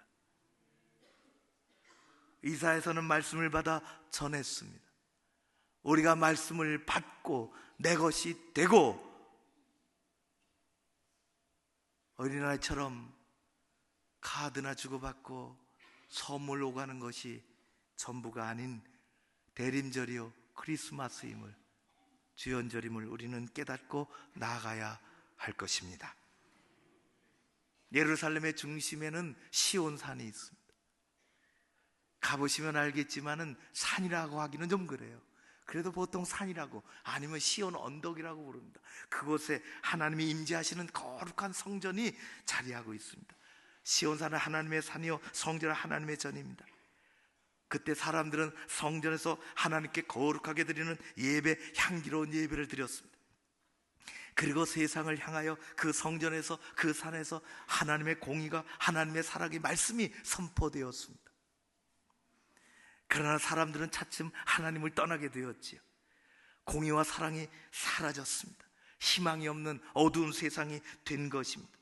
이사야서는 말씀을 받아 전했습니다. 우리가 말씀을 받고 내 것이 되고 어린아이처럼 카드나 주고받고 선물 오가는 것이 전부가 아닌 대림절이요 크리스마스임을, 주연절임을 우리는 깨닫고 나아가야 할 것입니다. 예루살렘의 중심에는 시온산이 있습니다. 가보시면 알겠지만은 산이라고 하기는 좀 그래요. 그래도 보통 산이라고, 아니면 시온 언덕이라고 부릅니다. 그곳에 하나님이 임재하시는 거룩한 성전이 자리하고 있습니다. 시온산은 하나님의 산이요 성전은 하나님의 전입니다. 그때 사람들은 성전에서 하나님께 거룩하게 드리는 예배, 향기로운 예배를 드렸습니다. 그리고 세상을 향하여 그 성전에서, 그 산에서 하나님의 공의가, 하나님의 사랑의 말씀이 선포되었습니다. 그러나 사람들은 차츰 하나님을 떠나게 되었지요. 공의와 사랑이 사라졌습니다. 희망이 없는 어두운 세상이 된 것입니다.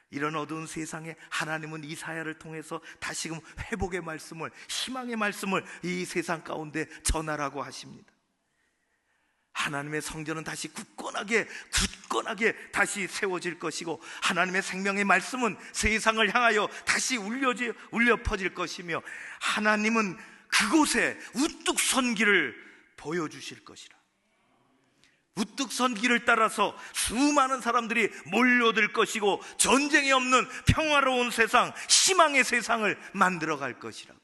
이런 어두운 세상에 하나님은 이사야를 통해서 다시금 회복의 말씀을, 희망의 말씀을 이 세상 가운데 전하라고 하십니다. 하나님의 성전은 다시 굳건하게 다시 세워질 것이고, 하나님의 생명의 말씀은 세상을 향하여 다시 울려 퍼질 것이며, 하나님은 그곳에 우뚝 선 길을 보여주실 것이라. 우뚝 선 길을 따라서 수많은 사람들이 몰려들 것이고, 전쟁이 없는 평화로운 세상, 희망의 세상을 만들어갈 것이라고.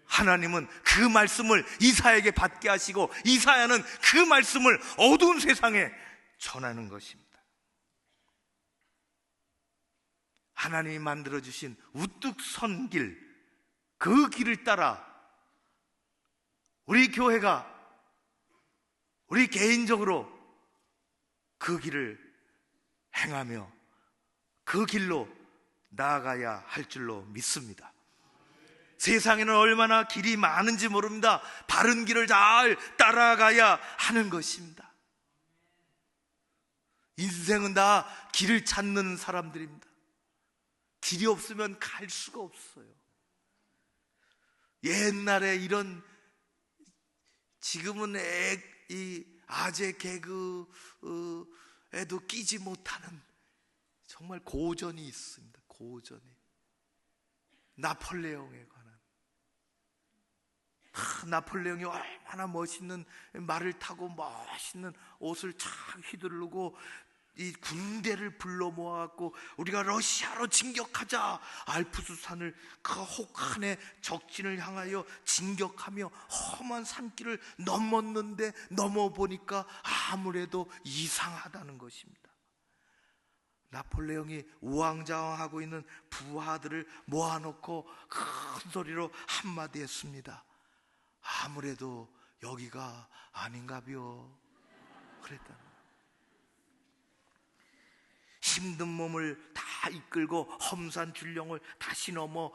하나님은 그 말씀을 이사야에게 받게 하시고, 이사야는 그 말씀을 어두운 세상에 전하는 것입니다. 하나님이 만들어주신 우뚝 선 길, 그 길을 따라 우리 교회가, 우리 개인적으로 그 길을 행하며 그 길로 나아가야 할 줄로 믿습니다. 세상에는 얼마나 길이 많은지 모릅니다. 바른 길을 잘 따라가야 하는 것입니다. 인생은 다 길을 찾는 사람들입니다. 길이 없으면 갈 수가 없어요. 옛날에 이런, 지금은 이 아재 개그에도 끼지 못하는 정말 고전이 있습니다. 고전이. 나폴레옹에 관한. 나폴레옹이 얼마나 멋있는 말을 타고 멋있는 옷을 착 휘두르고 이 군대를 불러 모아갖고 우리가 러시아로 진격하자, 알프스 산을 그 혹한의 적진을 향하여 진격하며 험한 산길을 넘었는데, 넘어보니까 아무래도 이상하다는 것입니다. 나폴레옹이 우왕좌왕하고 있는 부하들을 모아놓고 큰 소리로 한마디 했습니다. 아무래도 여기가 아닌가벼. 그랬다는 거예요. 힘든 몸을 다 이끌고 험산 줄령을 다시 넘어,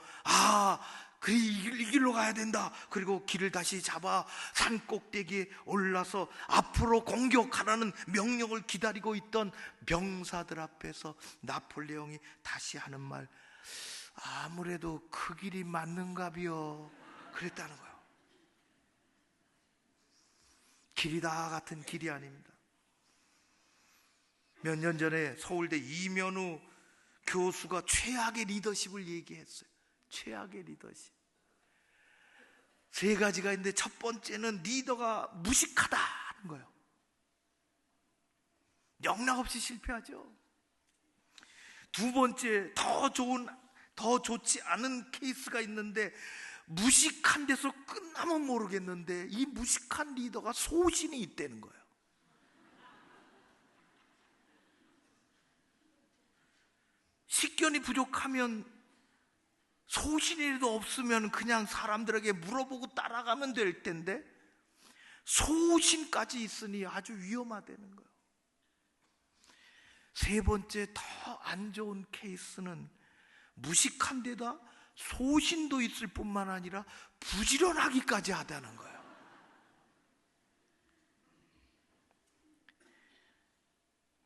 그래, 이 길로 가야 된다. 그리고 길을 다시 잡아 산 꼭대기에 올라서 앞으로 공격하라는 명령을 기다리고 있던 병사들 앞에서 나폴레옹이 다시 하는 말, 아무래도 그 길이 맞는가비요. 그랬다는 거예요. 길이 다 같은 길이 아닙니다. 몇 년 전에 서울대 이면우 교수가 최악의 리더십을 얘기했어요. 최악의 리더십. 세 가지가 있는데, 첫 번째는 리더가 무식하다는 거예요. 영락없이 실패하죠. 두 번째, 더 좋지 않은 케이스가 있는데, 무식한 데서 끝나면 모르겠는데 이 무식한 리더가 소신이 있다는 거예요. 식견이 부족하면, 소신이라도 없으면 그냥 사람들에게 물어보고 따라가면 될 텐데, 소신까지 있으니 아주 위험하다는 거예요. 세 번째, 더 안 좋은 케이스는 무식한 데다 소신도 있을 뿐만 아니라 부지런하기까지 하다는 거예요.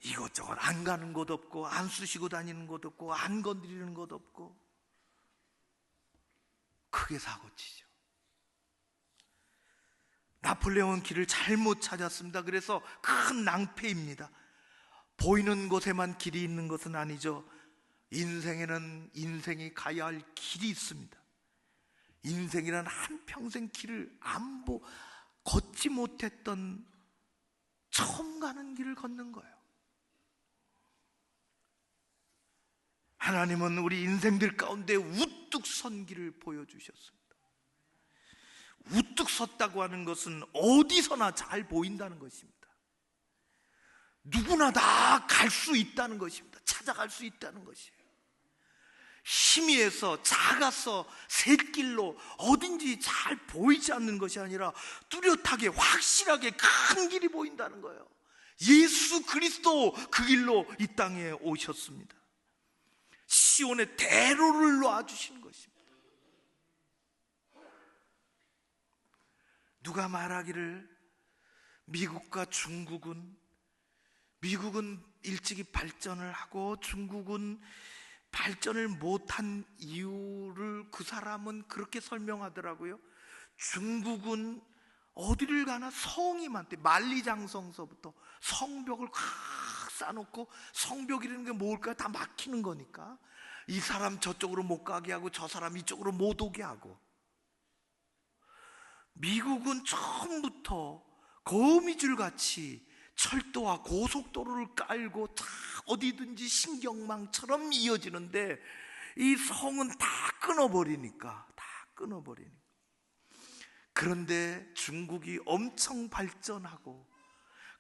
이것저것 안 가는 곳 없고, 안 쑤시고 다니는 곳 없고, 안 건드리는 곳 없고, 크게 사고치죠. 나폴레옹은 길을 잘못 찾았습니다. 그래서 큰 낭패입니다. 보이는 곳에만 길이 있는 것은 아니죠. 인생에는 인생이 가야 할 길이 있습니다. 인생이란 한평생 길을 걷지 못했던 처음 가는 길을 걷는 거예요. 하나님은 우리 인생들 가운데 우뚝 선 길을 보여주셨습니다. 우뚝 섰다고 하는 것은 어디서나 잘 보인다는 것입니다. 누구나 다 갈 수 있다는 것입니다. 찾아갈 수 있다는 것이에요. 희미해서 작아서 샛길로 어딘지 잘 보이지 않는 것이 아니라 뚜렷하게 확실하게 큰 길이 보인다는 거예요. 예수 그리스도 그 길로 이 땅에 오셨습니다. 시온의 대로를 놔주신 것입니다. 누가 말하기를 미국과 중국은, 미국은 일찍이 발전을 하고 중국은 발전을 못한 이유를 그 사람은 그렇게 설명하더라고요. 중국은 어디를 가나 성이 많대. 만리장성서부터 성벽을 꽉 쌓아놓고, 성벽이라는 게 뭘까? 다 막히는 거니까 이 사람 저쪽으로 못 가게 하고 저 사람 이쪽으로 못 오게 하고. 미국은 처음부터 거미줄같이 철도와 고속도로를 깔고 다 어디든지 신경망처럼 이어지는데, 이 성은 다 끊어버리니까. 그런데 중국이 엄청 발전하고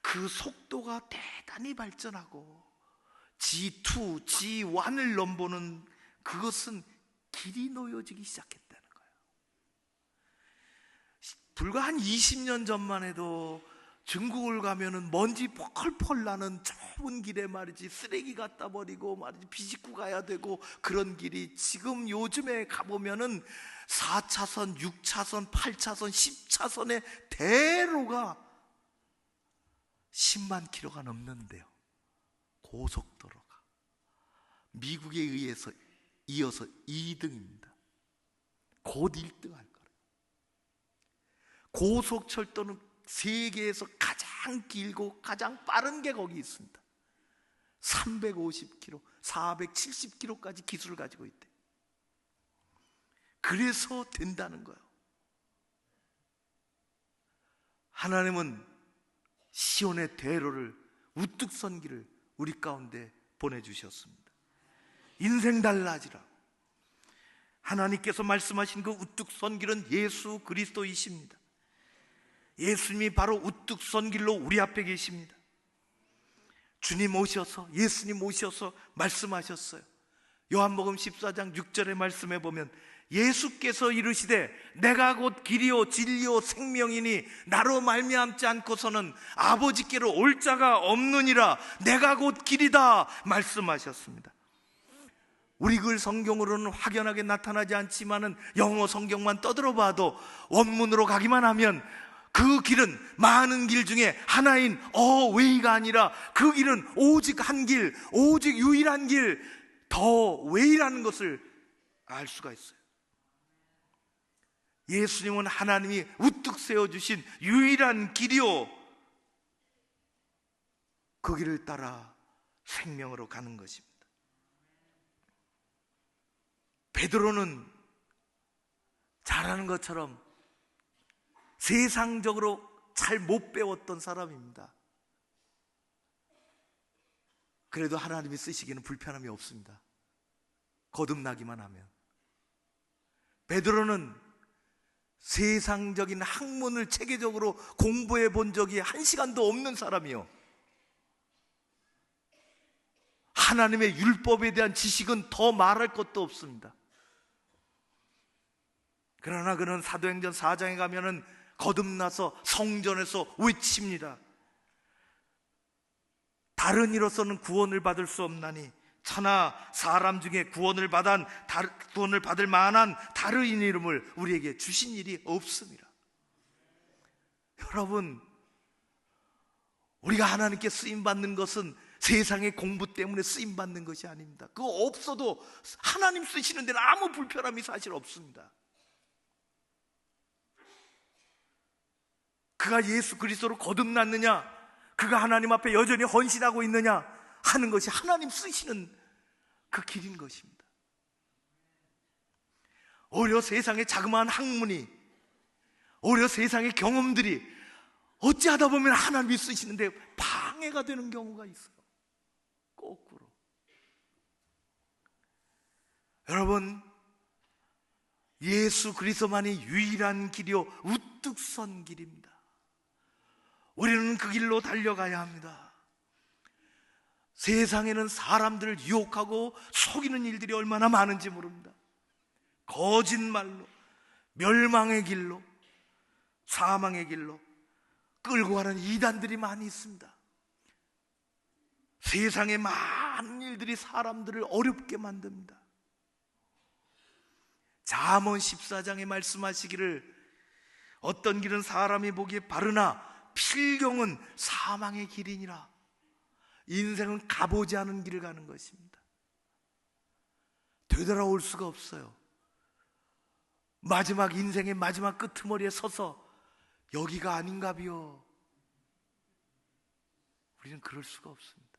그 속도가 대단히 발전하고 G2, G1을 넘보는 그것은 길이 놓여지기 시작했다는 거예요. 불과 한 20년 전만 해도 중국을 가면은 먼지 펄펄 나는 좁은 길에 말이지 쓰레기 갖다 버리고 말이지 비집고 가야 되고 그런 길이, 지금 요즘에 가보면은 4차선, 6차선, 8차선, 10차선의 대로가 10만 킬로가 넘는데요. 고속도로가 미국에 이어서 2등입니다. 곧 1등 할 거예요. 고속철도는 세계에서 가장 길고 가장 빠른 게 거기 있습니다. 350km, 470km까지 기술을 가지고 있대. 그래서 된다는 거예요. 하나님은 시온의 대로를, 우뚝 선 길을 우리 가운데 보내주셨습니다. 인생 달라지라. 하나님께서 말씀하신 그 우뚝 선 길은 예수 그리스도이십니다. 예수님이 바로 우뚝 선 길로 우리 앞에 계십니다. 주님 오셔서, 예수님 오셔서 말씀하셨어요. 요한복음 14장 6절의 말씀에 보면 예수께서 이르시되 내가 곧 길이요 진리요 생명이니 나로 말미암지 않고서는 아버지께로 올 자가 없느니라. 내가 곧 길이다 말씀하셨습니다. 우리 글 성경으로는 확연하게 나타나지 않지만은 영어 성경만 떠들어봐도 원문으로 가기만 하면 그 길은 많은 길 중에 하나인 웨이가 아니라 그 길은 오직 한 길, 오직 유일한 길, 더 웨이라는 것을 알 수가 있어요. 예수님은 하나님이 우뚝 세워주신 유일한 길이요, 그 길을 따라 생명으로 가는 것입니다. 베드로는 잘하는 것처럼 세상적으로 잘 못 배웠던 사람입니다. 그래도 하나님이 쓰시기에는 불편함이 없습니다. 거듭나기만 하면. 베드로는 세상적인 학문을 체계적으로 공부해 본 적이 한 시간도 없는 사람이요, 하나님의 율법에 대한 지식은 더 말할 것도 없습니다. 그러나 그는 사도행전 4장에 가면은 거듭나서 성전에서 외칩니다. 다른 이로서는 구원을 받을 수 없나니 천하 사람 중에 구원을 받을 만한 다른 이름을 우리에게 주신 일이 없습니다. 여러분, 우리가 하나님께 쓰임 받는 것은 세상의 공부 때문에 쓰임 받는 것이 아닙니다. 그거 없어도 하나님 쓰시는 데는 아무 불편함이 사실 없습니다. 그가 예수 그리스도로 거듭났느냐, 그가 하나님 앞에 여전히 헌신하고 있느냐 하는 것이 하나님 쓰시는 그 길인 것입니다. 오히려 세상의 자그마한 학문이, 오히려 세상의 경험들이 어찌하다 보면 하나님이 쓰시는데 방해가 되는 경우가 있어요. 거꾸로. 여러분, 예수 그리스도만이 유일한 길이요 우뚝 선 길입니다. 우리는 그 길로 달려가야 합니다. 세상에는 사람들을 유혹하고 속이는 일들이 얼마나 많은지 모릅니다. 거짓말로, 멸망의 길로, 사망의 길로 끌고 가는 이단들이 많이 있습니다. 세상의 많은 일들이 사람들을 어렵게 만듭니다. 잠언 14장에 말씀하시기를 어떤 길은 사람이 보기에 바르나 필경은 사망의 길이니라. 인생은 가보지 않은 길을 가는 것입니다. 되돌아올 수가 없어요. 마지막 인생의 마지막 끄트머리에 서서 여기가 아닌가비요. 우리는 그럴 수가 없습니다.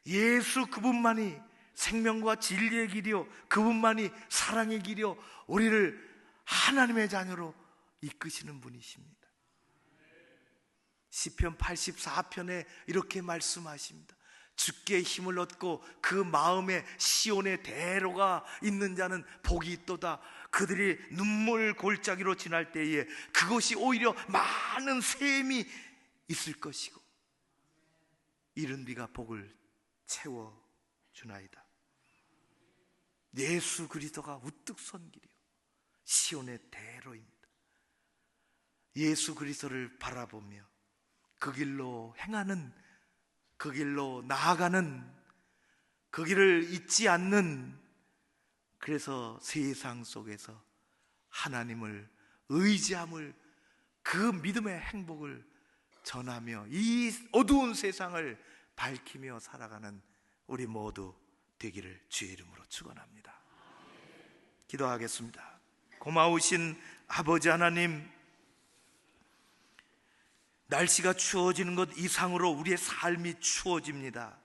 예수 그분만이 생명과 진리의 길이요, 그분만이 사랑의 길이요, 우리를 하나님의 자녀로 이끄시는 분이십니다. 시편 84편에 이렇게 말씀하십니다. 주께 힘을 얻고 그 마음에 시온의 대로가 있는 자는 복이 있도다. 그들이 눈물 골짜기로 지날 때에 그것이 오히려 많은 샘이 있을 것이고 이른 비가 복을 채워주나이다. 예수 그리스도가 우뚝 선 길이요 시온의 대로입니다. 예수 그리스도를 바라보며 그 길로 행하는, 그 길로 나아가는, 그 길을 잊지 않는, 그래서 세상 속에서 하나님을 의지함을, 그 믿음의 행복을 전하며 이 어두운 세상을 밝히며 살아가는 우리 모두 되기를 주의 이름으로 축원합니다. 기도하겠습니다. 고마우신 아버지 하나님, 날씨가 추워지는 것 이상으로 우리의 삶이 추워집니다.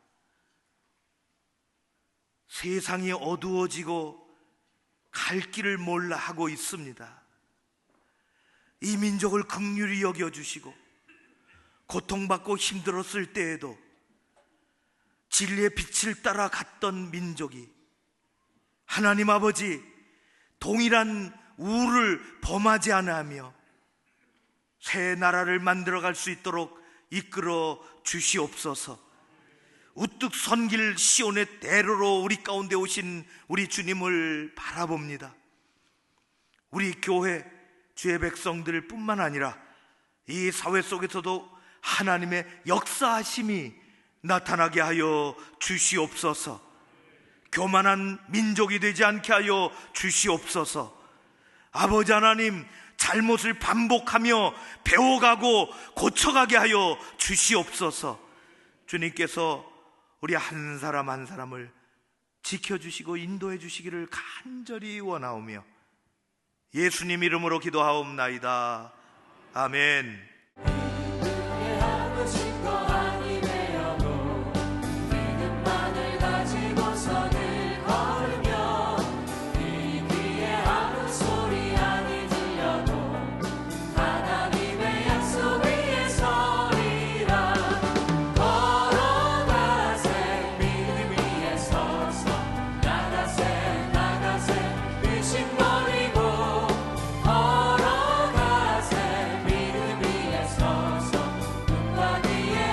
세상이 어두워지고 갈 길을 몰라 하고 있습니다. 이 민족을 긍휼히 여겨주시고 고통받고 힘들었을 때에도 진리의 빛을 따라 갔던 민족이 하나님 아버지 동일한 우를 범하지 않으며 새 나라를 만들어갈 수 있도록 이끌어 주시옵소서. 우뚝 선 길 시온의 대로로 우리 가운데 오신 우리 주님을 바라봅니다. 우리 교회 주의 백성들 뿐만 아니라 이 사회 속에서도 하나님의 역사하심이 나타나게 하여 주시옵소서. 교만한 민족이 되지 않게 하여 주시옵소서. 아버지 하나님, 잘못을 반복하며 배워가고 고쳐가게 하여 주시옵소서. 주님께서 우리 한 사람 한 사람을 지켜주시고 인도해 주시기를 간절히 원하오며 예수님 이름으로 기도하옵나이다. 아멘. 걸어가세 믿음 위에 서서 눈과 귀에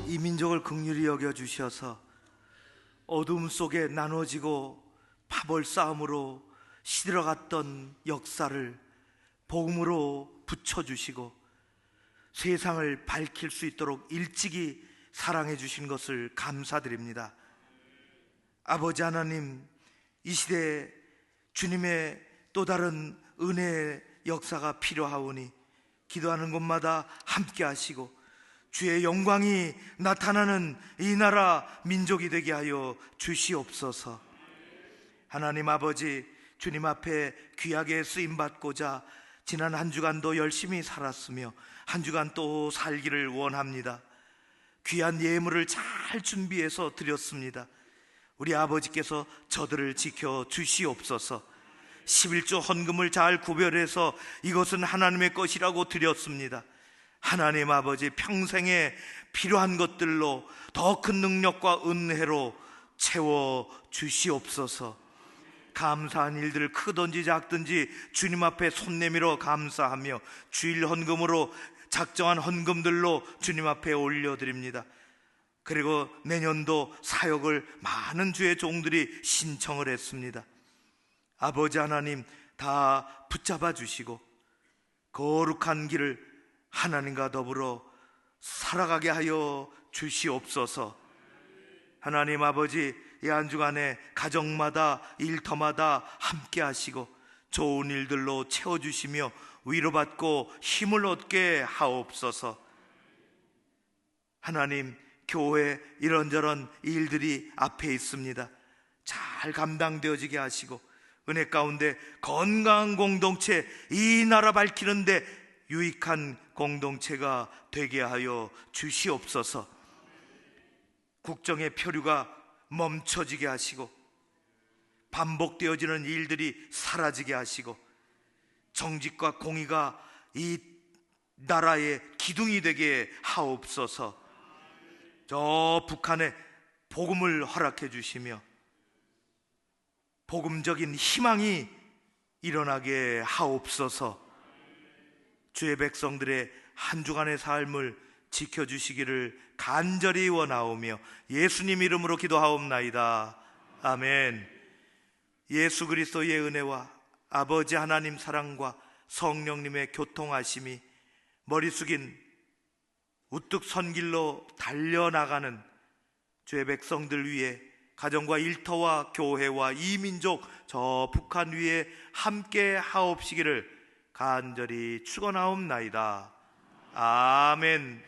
이 민족을 긍휼히 여겨 주셔서 어둠 속에 나눠지고 파벌 싸움으로 시들어갔던 역사를 복음으로 붙여주시고 세상을 밝힐 수 있도록 일찍이 사랑해 주신 것을 감사드립니다. 아버지 하나님, 이 시대에 주님의 또 다른 은혜의 역사가 필요하오니 기도하는 곳마다 함께 하시고 주의 영광이 나타나는 이 나라 민족이 되게 하여 주시옵소서. 하나님 아버지, 주님 앞에 귀하게 쓰임받고자 지난 한 주간도 열심히 살았으며 한 주간 또 살기를 원합니다. 귀한 예물을 잘 준비해서 드렸습니다. 우리 아버지께서 저들을 지켜 주시옵소서. 11조 헌금을 잘 구별해서 이것은 하나님의 것이라고 드렸습니다. 하나님 아버지, 평생에 필요한 것들로 더 큰 능력과 은혜로 채워 주시옵소서. 감사한 일들을 크든지 작든지 주님 앞에 손 내밀어 감사하며 주일 헌금으로 작정한 헌금들로 주님 앞에 올려드립니다. 그리고 내년도 사역을 많은 주의 종들이 신청을 했습니다. 아버지 하나님, 다 붙잡아 주시고 거룩한 길을 하나님과 더불어 살아가게 하여 주시옵소서. 하나님 아버지, 이 한 주간에 가정마다 일터마다 함께 하시고 좋은 일들로 채워주시며 위로받고 힘을 얻게 하옵소서. 하나님, 교회 이런저런 일들이 앞에 있습니다. 잘 감당되어지게 하시고 은혜 가운데 건강한 공동체, 이 나라 밝히는데 유익한 공동체가 되게 하여 주시옵소서. 국정의 표류가 멈춰지게 하시고 반복되어지는 일들이 사라지게 하시고 정직과 공의가 이 나라의 기둥이 되게 하옵소서. 저 북한에 복음을 허락해 주시며 복음적인 희망이 일어나게 하옵소서. 주의 백성들의 한 주간의 삶을 지켜주시기를 간절히 원하오며 예수님 이름으로 기도하옵나이다. 아멘. 예수 그리스도의 은혜와 아버지 하나님 사랑과 성령님의 교통하심이 머리 숙인 우뚝 선 길로 달려나가는 주의 백성들 위에, 가정과 일터와 교회와 이 민족 저 북한 위에 함께 하옵시기를 간절히 축원하옵나이다. 아멘.